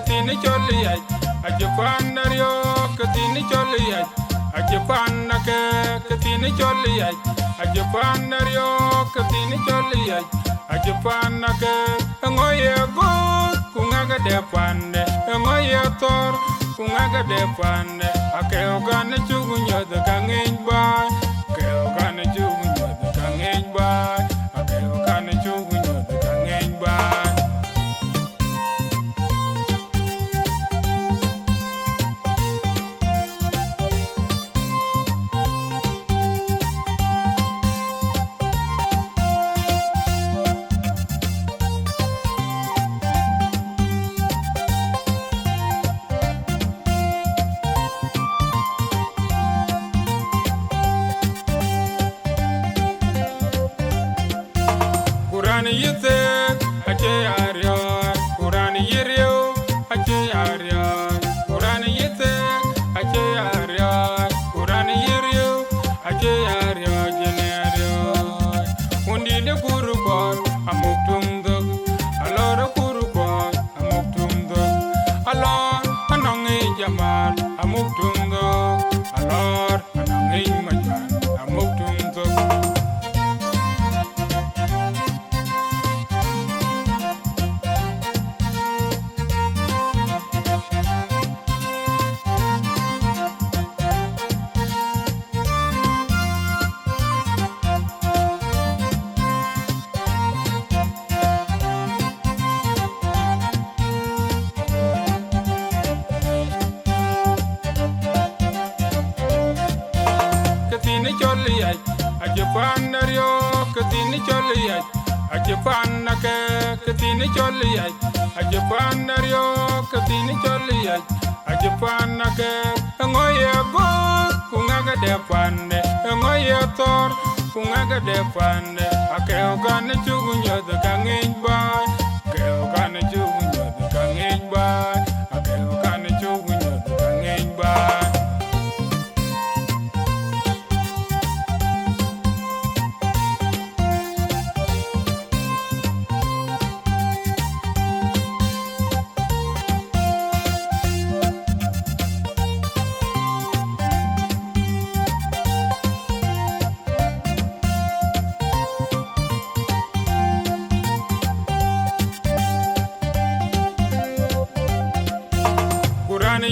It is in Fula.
katini choli ay ajupan dario katini choli ay ajupan nake katini choli ay ajupan dario katini choli ay ajupan nake ngoye go kungaga de pande ngoye tor kungaga de pande akeo gane chugunyo de kangeng ba akeo gane chugunyo de kangeng ba akeo gane chugunyo de kangeng ba. Kurani yite ache aryo, Kurani yiryo ache aryo, Kurani yite ache aryo, Kurani yiryo ache aryo jene aryo. Undi de kurukor amuk tumdog, alora kurukor amuk tumdog, alor anongi jamal amuk tumdog, alor anongi majan amuk tumdog. Katini choli ay ajupan dario katini choli ay ajupan nake katini choli ay ajupan dario katini choli ay ajupan nake ngoye go kungaga de pande ngoye tor kungaga de pande akeo gane chugunyo de kangeng ba akeo gane chugunyo de kangeng ba akeo gane chugunyo de kangeng ba. Kurani